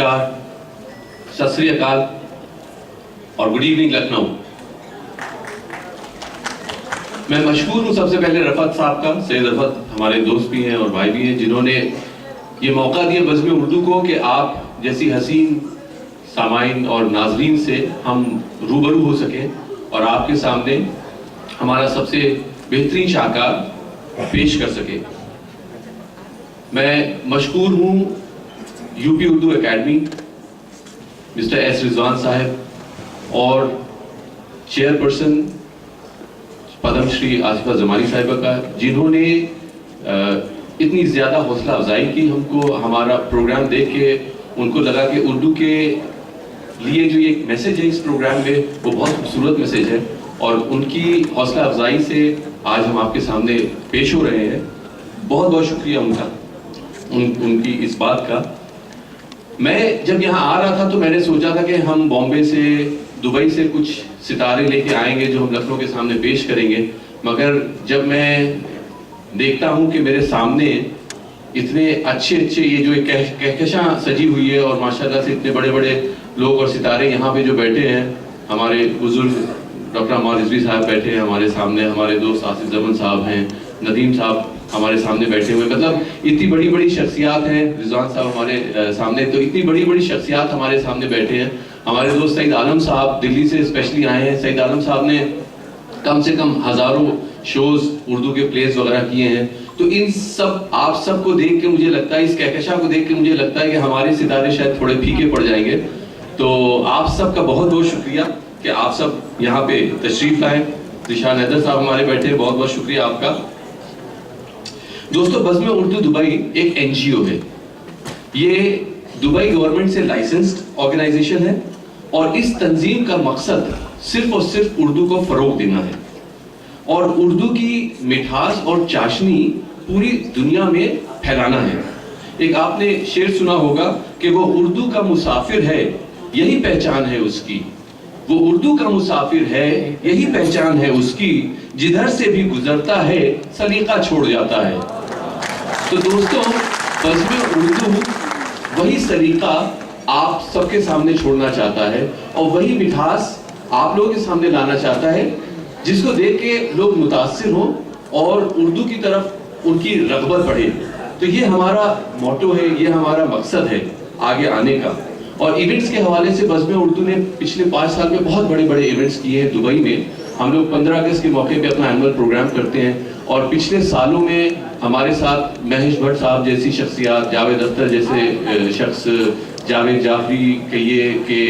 नमस्कार, सत श्री अकाल और गुड इवनिंग लखनऊ। मैं मशहूर हूँ सबसे पहले रफत साहब का, सैयद रफत हमारे दोस्त भी हैं और भाई भी हैं, जिन्होंने ये मौका दिया बज़्म उर्दू को कि आप जैसी हसीन सामाइन और नाजरीन से हम रूबरू हो सकें और आपके सामने हमारा सबसे बेहतरीन शाहकार पेश कर सके। मैं मशहूर हूँ UP Urdu academy, mister S Rizwan साहब और चेयरपर्सन पद्म श्री आसिफा जमानी साहिबा का, जिन्होंने इतनी ज़्यादा हौसला अफजाई की हमको। हमारा प्रोग्राम देख के उनको लगा कि उर्दू के लिए जो एक मैसेज है इस प्रोग्राम में वो बहुत खूबसूरत मैसेज है, और उनकी हौसला अफजाई से आज हम आपके सामने पेश हो रहे हैं। बहुत बहुत शुक्रिया उनका, उनकी इस बात का। मैं जब यहाँ आ रहा था तो मैंने सोचा था कि हम बॉम्बे से, दुबई से कुछ सितारे लेके आएंगे जो हम लखनऊ के सामने पेश करेंगे, मगर जब मैं देखता हूँ कि मेरे सामने इतने अच्छे ये जो एक कहकशां सजी हुई है और माशाल्लाह से इतने बड़े बड़े लोग और सितारे यहाँ पे जो बैठे हैं, हमारे बुजुर्ग डॉक्टर अम्मार रिजवी साहब बैठे हैं हमारे सामने, हमारे दोस्त आसिफ जमन साहब हैं, नदीम साहब हमारे सामने बैठे हुए, मतलब इतनी बड़ी बड़ी शख्सियात हैं, रिजवान साहब हमारे सामने, तो इतनी बड़ी बड़ी शख्सियात हमारे सामने बैठे हैं। हमारे दोस्त सईद आलम साहब दिल्ली से स्पेशली आए हैं। सईद आलम साहब ने कम से कम हज़ारों शोज़ उर्दू के प्लेस वगैरह किए हैं। तो इन सब, आप सबको देख के मुझे लगता है, इस कहकशा को देख के मुझे लगता है कि हमारे सितारे शायद थोड़े फीके पड़ जाएंगे। तो आप सबका बहुत बहुत शुक्रिया कि आप सब यहाँ पे तशरीफ लाए। दिशान हैदर साहब हमारे बैठे हैं, बहुत बहुत शुक्रिया आपका। दोस्तों, बज़्म उर्दू दुबई एक NGO है। ये दुबई गवर्नमेंट से लाइसेंस्ड ऑर्गेनाइजेशन है और इस तंजीम का मकसद सिर्फ और सिर्फ उर्दू को फरोग देना है और उर्दू की मिठास और चाशनी पूरी दुनिया में फैलाना है। एक आपने शेर सुना होगा कि वो उर्दू का मुसाफिर है, यही पहचान है उसकी। वो उर्दू का मुसाफिर है, यही पहचान है उसकी, जिधर से भी गुजरता है सलीका छोड़ जाता है। तो दोस्तों, बज़्म उर्दू वही सलीका आप सबके सामने छोड़ना चाहता है और वही मिठास आप लोगों के सामने लाना चाहता है, जिसको देख के लोग मुतासिर हों और उर्दू की तरफ उनकी रग़बत बढ़े। तो ये हमारा मोटो है, ये हमारा मकसद है आगे आने का। और इवेंट्स के हवाले से बज़्म उर्दू ने पिछले 5 साल में बहुत बड़े बड़े इवेंट्स किए हैं। दुबई में हम लोग 15 अगस्त के मौके पे अपना एनुअल प्रोग्राम करते हैं और पिछले सालों में हमारे साथ महेश भट्ट साहब जैसी शख्सियात, जावेद अख्तर जैसे शख्स, जावेद जाफरी के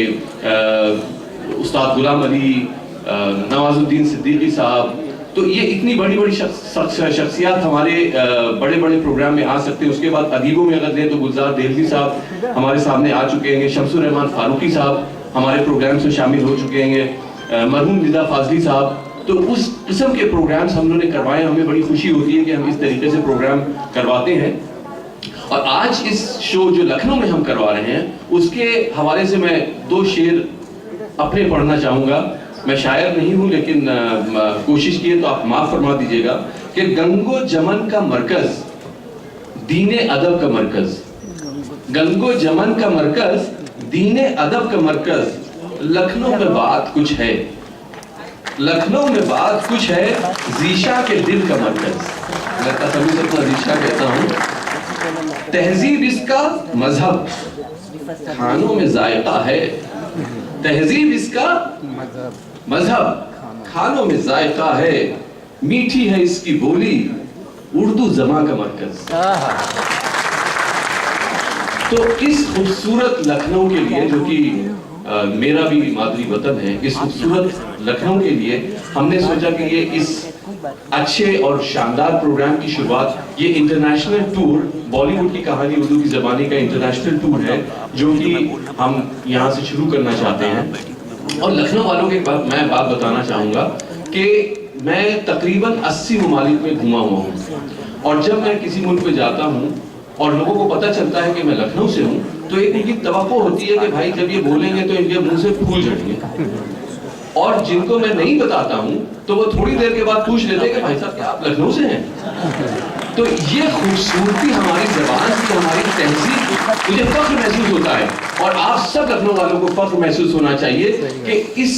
उस्ताद गुलाम अली, नवाजुद्दीन सिद्दीकी साहब, तो ये इतनी बड़ी बड़ी शख्सियात हमारे बड़े बड़े प्रोग्राम में आ सकते हैं। उसके बाद अदीबों में अगर लें तो गुलजार देहलवी साहब हमारे सामने आ चुके हैं, शमसुर रहमान फारूकी साहब हमारे प्रोग्राम से शामिल हो चुके हैं, मरहूम निदा फाजली साहब। तो उस किस्म के प्रोग्राम्स हम लोगों ने करवाए, हमें बड़ी खुशी होती है कि हम इस तरीके से प्रोग्राम करवाते हैं। और आज इस शो जो लखनऊ में हम करवा रहे हैं उसके हवाले से मैं 2 शेर अपने पढ़ना चाहूँगा। मैं शायर नहीं हूँ, लेकिन कोशिश की है तो आप माफ़ फरमा दीजिएगा कि गंगो जमन का मरकज़, दीने अदब का मरकज़, गंगो जमन का मरकज़, दीने अदब का मरकज़, लखनऊ में बात कुछ है, लखनऊ में बात कुछ है, ज़ीशा के दिल का मरकज़। मैं तसव्वुर से अपना ज़ीशा कहता हूँ। तहजीब इसका मजहब, खानों में जायका है, तहजीब इसका मजहब, खानों में जायका है, मीठी है इसकी बोली, उर्दू जमा का मरकज। तो इस खूबसूरत लखनऊ के लिए, जो कि मेरा भी मादरी वतन है, इस खूबसूरत लखनऊ के लिए हमने सोचा कि ये इस अच्छे और शानदार प्रोग्राम की शुरुआत, ये इंटरनेशनल टूर, बॉलीवुड की कहानी उर्दू की ज़बानी का इंटरनेशनल टूर है जो कि हम यहाँ से शुरू करना चाहते हैं। और लखनऊ वालों के बाद मैं बात बताना चाहूँगा कि मैं तकरीबन 80 ममालिक में घुमा हुआ हूँ, और जब मैं किसी मुल्क में जाता हूँ और लोगों को पता चलता है कि मैं लखनऊ से हूँ, तो एक उनकी तवक्को होती है कि भाई जब ये बोलेंगे तो इनके मुंह से फूल झड़ेंगे। और जिनको मैं नहीं बताता हूँ तो वो थोड़ी देर के बाद पूछ लेते हैं कि भाई साहब क्या आप लखनऊ से हैं? तो ये खूबसूरती हमारी ज़बान की, हमारी तहजीब مجھے فخر محسوس ہوتا ہے اور آپ سب لکھنؤ والوں کو فخر محسوس ہونا چاہیے کہ اس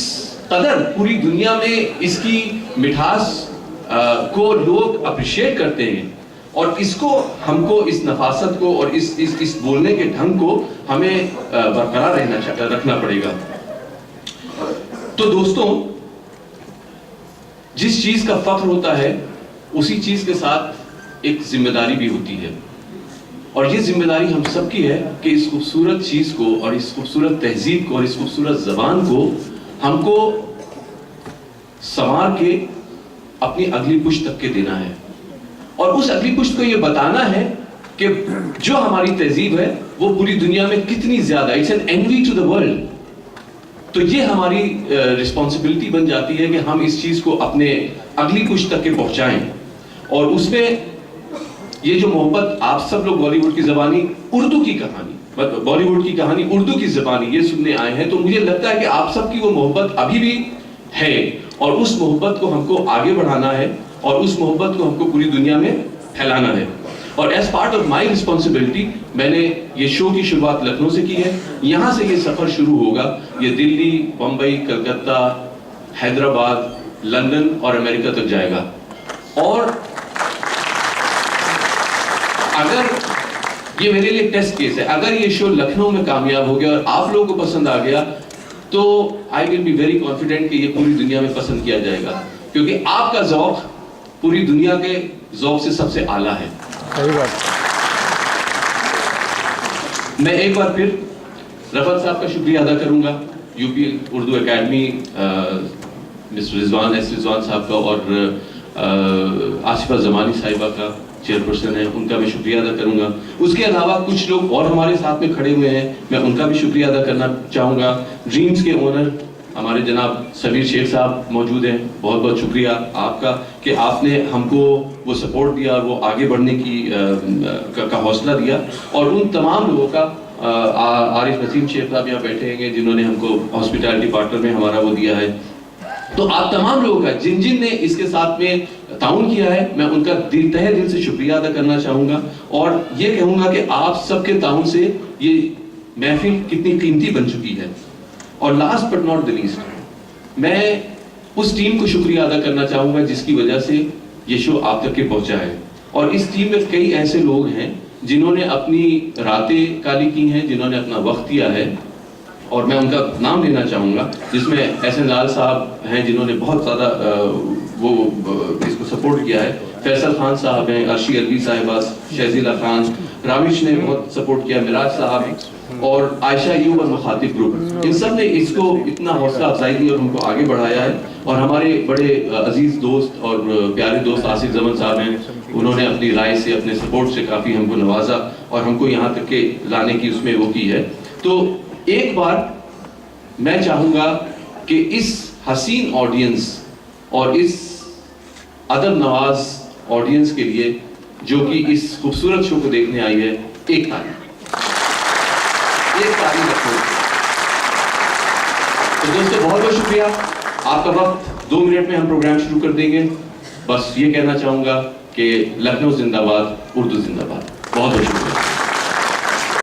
قدر پوری دنیا میں اس کی مٹھاس کو لوگ اپریشیٹ کرتے ہیں اور اس کو ہم کو اس نفاست کو اور اس بولنے کے ڈھنگ کو ہمیں برقرار رکھنا پڑے گا. تو دوستوں جس چیز کا فخر ہوتا ہے اسی چیز کے ساتھ ایک ذمہ داری بھی ہوتی ہے اور یہ ذمہ داری ہم سب کی ہے کہ اس خوبصورت چیز کو اور اس خوبصورت تہذیب کو اور اس خوبصورت زبان کو ہم کو سنوار کے اپنی اگلی پشت تک کے دینا ہے اور اس اگلی پشت کو یہ بتانا ہے کہ جو ہماری تہذیب ہے وہ پوری دنیا میں کتنی زیادہ it's an envy to the world. تو یہ ہماری رسپانسبلٹی بن جاتی ہے کہ ہم اس چیز کو اپنے اگلی پشت تک کے پہنچائیں اور اس میں یہ جو محبت آپ سب لوگ بالی ووڈ کی زبانی اردو کی کہانی بالی ووڈ کی کہانی اردو کی زبانی یہ سننے آئے ہیں تو مجھے لگتا ہے کہ آپ سب کی وہ محبت ابھی بھی ہے اور اس محبت کو ہم کو آگے بڑھانا ہے اور اس محبت کو ہم کو پوری دنیا میں پھیلانا ہے. اور as part of my responsibility میں نے یہ شو کی شروعات لکھنؤ سے کی ہے. یہاں سے یہ سفر شروع ہوگا, یہ دلی, بمبئی, کلکتہ, حیدرآباد, لندن اور امریکہ تک جائے گا. اور اگر یہ میرے لیے ٹیسٹ کیس ہے, اگر یہ شو لکھنؤ میں کامیاب ہو گیا اور آپ لوگوں کو پسند آ گیا تو آئی ول بی ویری کانفیڈنٹ کہ یہ پوری دنیا میں پسند کیا جائے گا, کیونکہ آپ کا ذوق پوری دنیا کے ذوق سے سب سے اعلیٰ ہے. میں ایک بار پھر رفعت صاحب کا شکریہ ادا کروں گا, U P Urdu academy, mister Rizwan صاحب کا اور آصفہ زمانی صاحبہ کا چیئرپرسن ہے, ان کا بھی شکریہ ادا کروں گا. اس کے علاوہ کچھ لوگ اور ہمارے ساتھ میں کھڑے ہوئے ہیں, میں ان کا بھی شکریہ ادا کرنا چاہوں گا. ڈریمز کے اونر ہمارے جناب سمیر شیخ صاحب موجود ہیں, بہت بہت شکریہ آپ کا کہ آپ نے ہم کو وہ سپورٹ دیا اور وہ آگے بڑھنے کا حوصلہ دیا. اور ان تمام لوگوں کا, عارف نسیم شیخ صاحب یہاں بیٹھے ہیں جنہوں نے ہم کو ہاسپٹیلٹی پارٹنر میں ہمارا وہ دیا ہے. تو آپ تمام لوگوں کا جن نے اس کے ساتھ میں تعاون کیا ہے, میں ان کا تہہ دل سے شکریہ ادا کرنا چاہوں گا اور یہ کہوں گا کہ آپ سب کے تعاون سے یہ محفل کتنی قیمتی بن چکی ہے. اور last but not the least, میں اس ٹیم کو شکریہ ادا کرنا چاہوں گا جس کی وجہ سے یہ شو آپ تک کے پہنچا ہے. اور اس ٹیم میں کئی ایسے لوگ ہیں جنہوں نے اپنی راتیں کالی کی ہیں, جنہوں نے اپنا وقت دیا ہے, اور میں ان کا نام لینا چاہوں گا, جس میں احسن لال صاحب ہیں جنہوں نے بہت زیادہ وہ اس کو سپورٹ کیا ہے, فیصل خان صاحب ہیں, عرشی الوی صاحبہ, شہزیلا خان, رامیش نے بہت سپورٹ کیا, مراج صاحب اور عائشہ ایوب اور مخاطب گروپ, ان سب نے اس کو اتنا حوصلہ افزائی دی اور ان کو آگے بڑھایا ہے. اور ہمارے بڑے عزیز دوست اور پیارے دوست آصف زمن صاحب ہیں, انہوں نے اپنی رائے سے, اپنے سپورٹ سے کافی ہم کو نوازا اور ہم کو یہاں تک کے لانے کی اس میں وہ کی ہے. تو ایک بار میں چاہوں گا کہ اس حسین آڈینس اور اس ادب نواز آڈینس کے لیے جو کہ اس خوبصورت شو کو دیکھنے آئی ہے, ایک تعریف رکھو. تو دوستو بہت بہت شکریہ آپ کا وقت. 2 منٹ میں ہم پروگرام شروع کر دیں گے. بس یہ کہنا چاہوں گا کہ لکھنؤ زندہ باد, اردو زندہ باد. بہت بہت شکریہ.